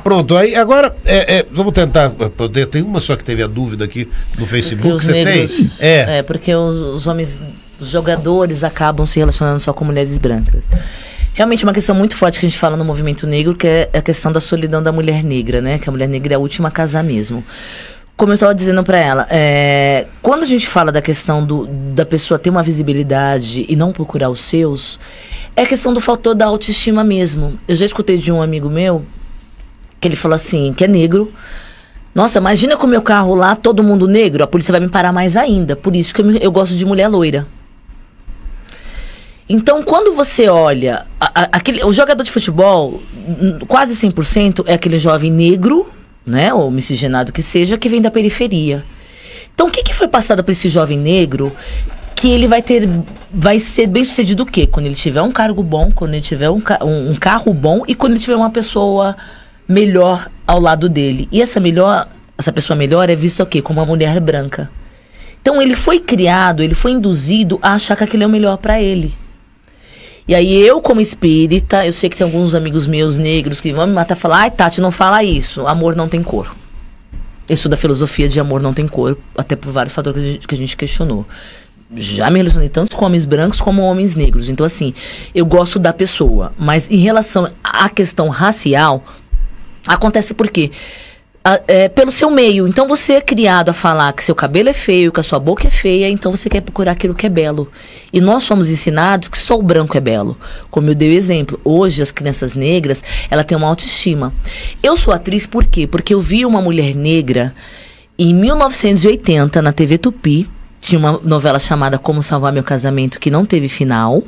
Pronto, aí agora vamos tentar poder. Tem uma só que teve a dúvida aqui no Facebook. Você negros, tem? Porque os homens, os jogadores acabam se relacionando só com mulheres brancas. Realmente uma questão muito forte que a gente fala no movimento negro, que é a questão da solidão da mulher negra, né? Que a mulher negra é a última a casar mesmo. Como eu estava dizendo para ela, quando a gente fala da questão da pessoa ter uma visibilidade e não procurar os seus, é a questão do fator da autoestima mesmo. Eu já escutei de um amigo meu que ele falou assim, que é negro: nossa, imagina com o meu carro lá, todo mundo negro, a polícia vai me parar mais ainda. Por isso que eu gosto de mulher loira. Então, quando você olha, o jogador de futebol, quase 100% é aquele jovem negro, né, ou miscigenado que seja, que vem da periferia. Então, o que foi passado para esse jovem negro que ele vai ser bem sucedido o quê? Quando ele tiver um cargo bom, quando ele tiver um carro bom e quando ele tiver uma pessoa melhor ao lado dele. E essa pessoa melhor é vista o quê? Como uma mulher branca. Então ele foi criado, ele foi induzido a achar que aquilo é o melhor para ele. E aí eu, como espírita, eu sei que tem alguns amigos meus negros que vão me matar e falar: ai, Tati, não fala isso, amor não tem cor. Eu estudo a filosofia de amor não tem cor, até por vários fatores que a gente questionou. Já me relacionei tanto com homens brancos como homens negros. Então assim, eu gosto da pessoa. Mas em relação à questão racial, acontece por quê? Pelo seu meio. Então você é criado a falar que seu cabelo é feio, que a sua boca é feia, então você quer procurar aquilo que é belo. E nós somos ensinados que só o branco é belo. Como eu dei o exemplo, hoje as crianças negras, ela tem uma autoestima. Eu sou atriz por quê? Porque eu vi uma mulher negra em 1980 na TV Tupi. Tinha uma novela chamada Como Salvar Meu Casamento, que não teve final.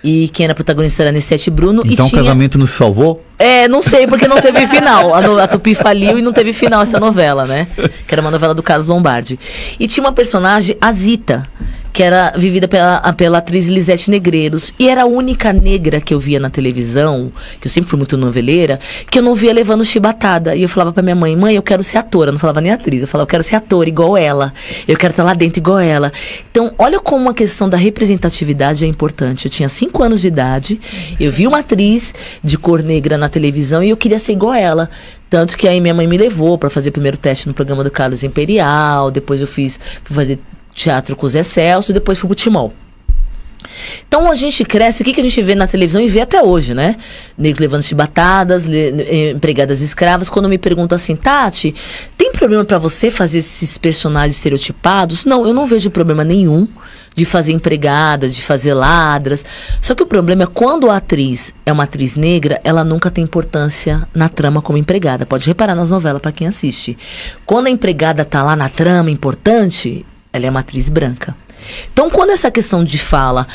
E quem era protagonista era Anissete Bruno. Então o casamento não se salvou? Não sei, porque não teve final. A Tupi faliu e não teve final essa novela, né? Que era uma novela do Carlos Lombardi. E tinha uma personagem, a Zita, que era vivida pela atriz Lisete Negreiros. E era a única negra que eu via na televisão, que eu sempre fui muito noveleira, que eu não via levando chibatada. E eu falava pra minha mãe: mãe, eu quero ser atora. Eu não falava nem atriz, eu falava: eu quero ser atora igual ela. Eu quero estar lá dentro igual ela. Então, olha como a questão da representatividade é importante. Eu tinha 5 anos de idade, eu vi uma atriz de cor negra na televisão e eu queria ser igual a ela. Tanto que aí minha mãe me levou para fazer o primeiro teste no programa do Carlos Imperial. Depois eu fui fazer teatro com o Zé Celso e depois fui pro Timão. Então a gente cresce, o que a gente vê na televisão e vê até hoje, né? Negros levando chibatadas, empregadas escravas. Quando me perguntam assim: Tati, tem problema para você fazer esses personagens estereotipados? Não, eu não vejo problema nenhum de fazer empregadas, de fazer ladras. Só que o problema é quando a atriz é uma atriz negra, ela nunca tem importância na trama como empregada. Pode reparar nas novelas para quem assiste. Quando a empregada tá lá na trama importante, ela é uma atriz branca. Então, quando essa questão de fala,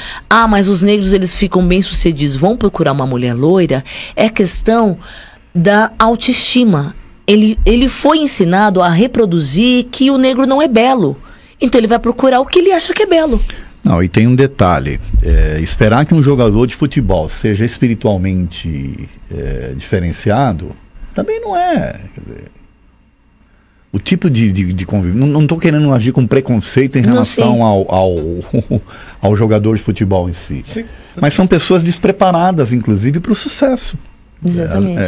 mas os negros eles ficam bem-sucedidos, vão procurar uma mulher loira, é questão da autoestima. Ele foi ensinado a reproduzir que o negro não é belo. Então ele vai procurar o que ele acha que é belo. Não, e tem um detalhe. Esperar que um jogador de futebol seja espiritualmente diferenciado, também não é. Quer dizer, o tipo de convívio. Não estou querendo agir com preconceito em relação ao jogador de futebol em si. Sim. Mas são pessoas despreparadas, inclusive, para o sucesso. Exatamente.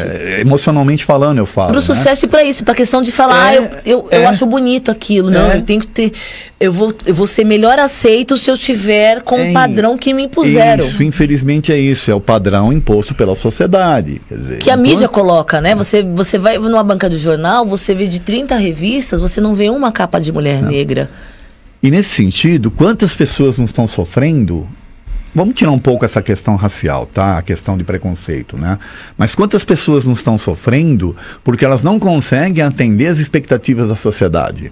Emocionalmente falando, eu falo. Para o sucesso, né? E para isso, para a questão de falar: eu acho bonito aquilo. Não, eu tenho que ter. Eu vou ser melhor aceito se eu tiver com o padrão que me impuseram. Isso, infelizmente é isso. É o padrão imposto pela sociedade. Quer dizer, que a mídia coloca, né? Você vai numa banca de jornal, você vê de 30 revistas, você não vê uma capa de mulher negra. E nesse sentido, quantas pessoas não estão sofrendo? Vamos tirar um pouco essa questão racial, tá? A questão de preconceito, né? Mas quantas pessoas não estão sofrendo porque elas não conseguem atender as expectativas da sociedade?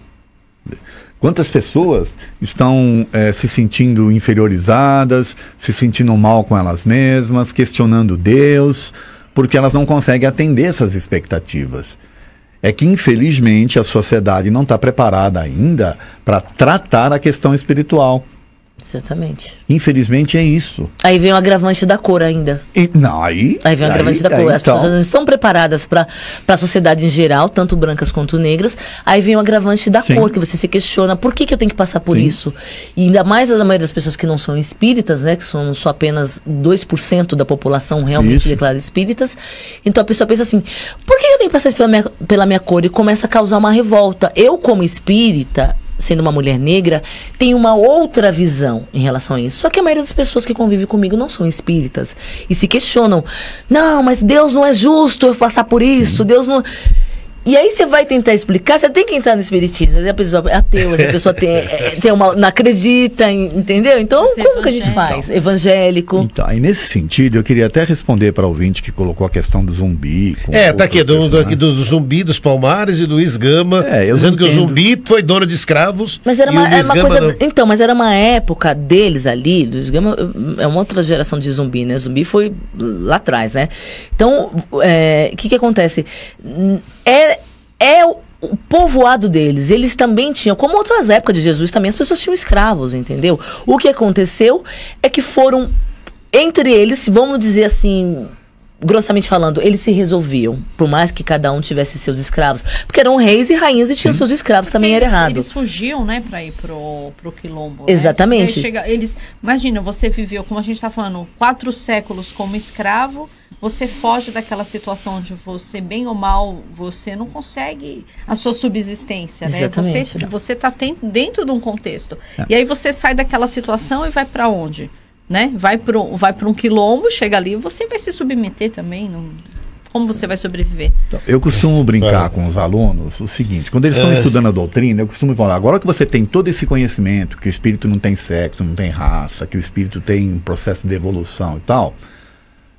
Quantas pessoas estão se sentindo inferiorizadas, se sentindo mal com elas mesmas, questionando Deus, porque elas não conseguem atender essas expectativas? É que, infelizmente, a sociedade não está preparada ainda para tratar a questão espiritual. Exatamente. Infelizmente é isso. Aí vem o agravante da cor ainda. Não, aí Aí vem o agravante da cor. As então, pessoas não estão preparadas para a sociedade em geral, tanto brancas quanto negras. Aí vem o agravante da Sim. cor, que você se questiona, por que eu tenho que passar por Sim. isso? E ainda mais a maioria das pessoas que não são espíritas, né? Que são só apenas 2% da população realmente Isso. declarada espíritas. Então a pessoa pensa assim, por que eu tenho que passar isso pela minha cor? E começa a causar uma revolta. Eu, como espírita, sendo uma mulher negra, tenho uma outra visão em relação a isso. Só que a maioria das pessoas que convivem comigo não são espíritas e se questionam. Não, mas Deus não é justo eu passar por isso. Deus não... E aí você vai tentar explicar, você tem que entrar no espiritismo. A pessoa é ateu, a pessoa não acredita, entendeu? Então, Você como que a gente faz? Evangélico. Então, aí nesse sentido, eu queria até responder para o ouvinte que colocou a questão do zumbi. Tá aqui, do Zumbi dos Palmares e Luiz Gama, eu dizendo que o entendo. Zumbi foi dono de escravos. Mas era e o uma Luiz Gama coisa. não. Então, mas era uma época deles ali. É uma outra geração de zumbi, né? Zumbi foi lá atrás, né? Então, o que acontece? O povoado deles, eles também tinham, como outras épocas de Jesus também, as pessoas tinham escravos, entendeu? O que aconteceu é que foram, entre eles, vamos dizer assim, grossamente falando, eles se resolviam, por mais que cada um tivesse seus escravos, porque eram reis e rainhas e tinham seus escravos, também era errado. Eles fugiam, né, para ir pro quilombo. Exatamente. Né? Imagina, você viveu, como a gente está falando, 4 séculos como escravo. Você foge daquela situação onde você, bem ou mal, você não consegue a sua subsistência, né? Exatamente. Você está dentro de um contexto. E aí você sai daquela situação e vai para onde? Né? Vai para um quilombo, chega ali, você vai se submeter também. Como você vai sobreviver? Então, eu costumo brincar com os alunos o seguinte, quando eles estão estudando a doutrina, eu costumo falar, agora que você tem todo esse conhecimento, que o espírito não tem sexo, não tem raça, que o espírito tem um processo de evolução e tal,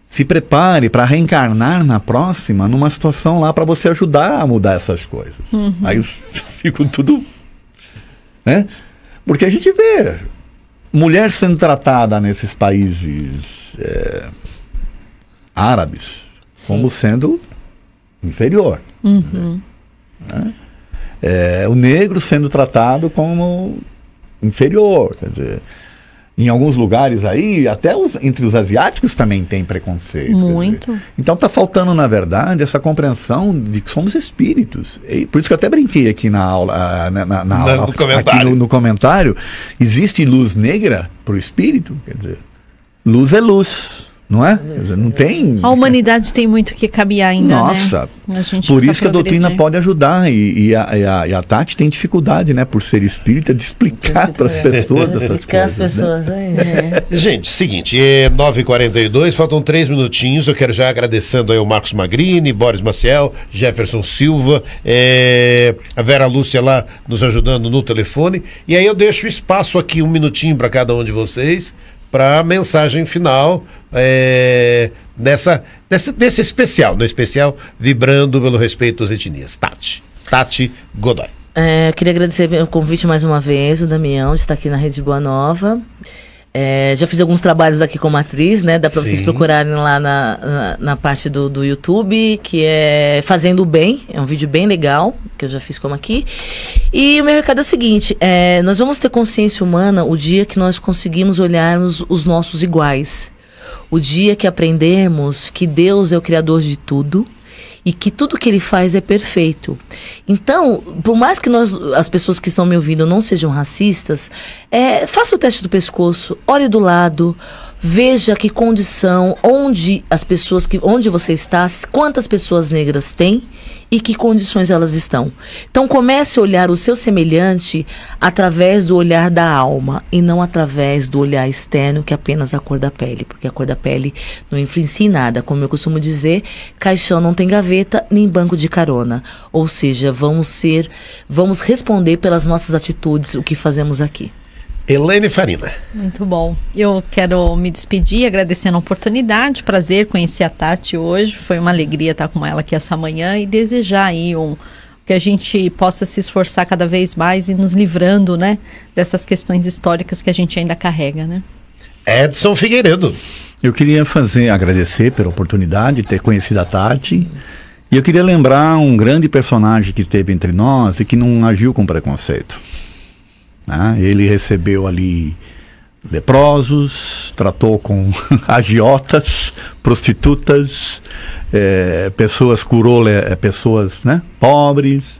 se prepare para reencarnar na próxima numa situação lá para você ajudar a mudar essas coisas. Aí eu fico tudo... né? Porque a gente vê mulher sendo tratada nesses países árabes como sendo inferior. Né? O negro sendo tratado como inferior. Quer dizer, em alguns lugares aí, até entre os asiáticos também tem preconceito. Muito. Então está faltando, na verdade, essa compreensão de que somos espíritos. E por isso que eu até brinquei aqui na aula, No comentário. aqui no comentário, existe luz negra para o espírito? Quer dizer, luz é luz, não é? Quer dizer, não tem... A humanidade tem muito que caminhar ainda, Nossa, né? A gente por precisa isso que a doutrina progredir. pode ajudar e a Tati tem dificuldade, né, por ser espírita, de explicar para as pessoas essas Explicar as coisas, né? pessoas. Gente, seguinte, é 9h42, faltam 3 minutinhos. Eu quero já agradecendo aí o Marcos Magrini, Boris Maciel, Jefferson Silva, a Vera Lúcia lá nos ajudando no telefone. E aí eu deixo espaço aqui, 1 minutinho para cada um de vocês, para a mensagem final desse especial, no especial Vibrando pelo Respeito às Etnias. Tati Godoy. Eu queria agradecer o convite mais uma vez, o Damião, de estar aqui na Rede Boa Nova. Já fiz alguns trabalhos aqui como atriz, né? Dá para vocês procurarem lá na parte do YouTube, que é Fazendo o Bem. É um vídeo bem legal, que eu já fiz como aqui. E o meu recado é o seguinte, nós vamos ter consciência humana o dia que nós conseguimos olharmos os nossos iguais. O dia que aprendemos que Deus é o Criador de tudo e que tudo que Ele faz é perfeito. Então, por mais que as pessoas que estão me ouvindo não sejam racistas, faça o teste do pescoço, olhe do lado, veja que condição, onde você está, quantas pessoas negras tem e que condições elas estão. Então comece a olhar o seu semelhante através do olhar da alma e não através do olhar externo, que é apenas a cor da pele, porque a cor da pele não influencia em nada. Como eu costumo dizer, caixão não tem gaveta nem banco de carona. Ou seja, vamos responder pelas nossas atitudes o que fazemos aqui. Elaine Farina. Muito bom. Eu quero me despedir agradecendo a oportunidade, prazer conhecer a Tati hoje. Foi uma alegria estar com ela aqui essa manhã e desejar aí que a gente possa se esforçar cada vez mais e nos livrando, né, dessas questões históricas que a gente ainda carrega, né? Edson Figueiredo. Eu queria agradecer pela oportunidade de ter conhecido a Tati. E eu queria lembrar um grande personagem que esteve entre nós e que não agiu com preconceito. Ele recebeu ali leprosos, tratou com agiotas, prostitutas, curou pessoas, né, pobres.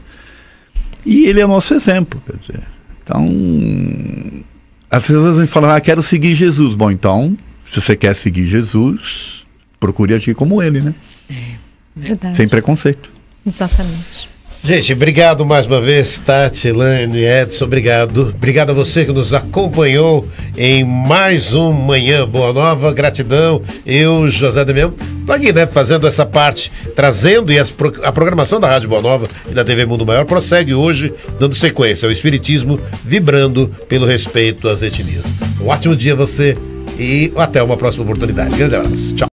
E ele é o nosso exemplo, quer dizer. Então, as pessoas me falam, quero seguir Jesus. Bom, então, se você quer seguir Jesus, procure agir como ele, né? Verdade. Sem preconceito. Exatamente. Gente, obrigado mais uma vez, Tati, Elaine, Edson, obrigado. Obrigado a você que nos acompanhou em mais um Manhã Boa Nova, gratidão. Eu, José Damião, estou aqui, né, fazendo essa parte, trazendo, e a programação da Rádio Boa Nova e da TV Mundo Maior prossegue hoje, dando sequência ao Espiritismo, vibrando pelo respeito às etnias. Um ótimo dia a você e até uma próxima oportunidade. Grande abraço. Tchau.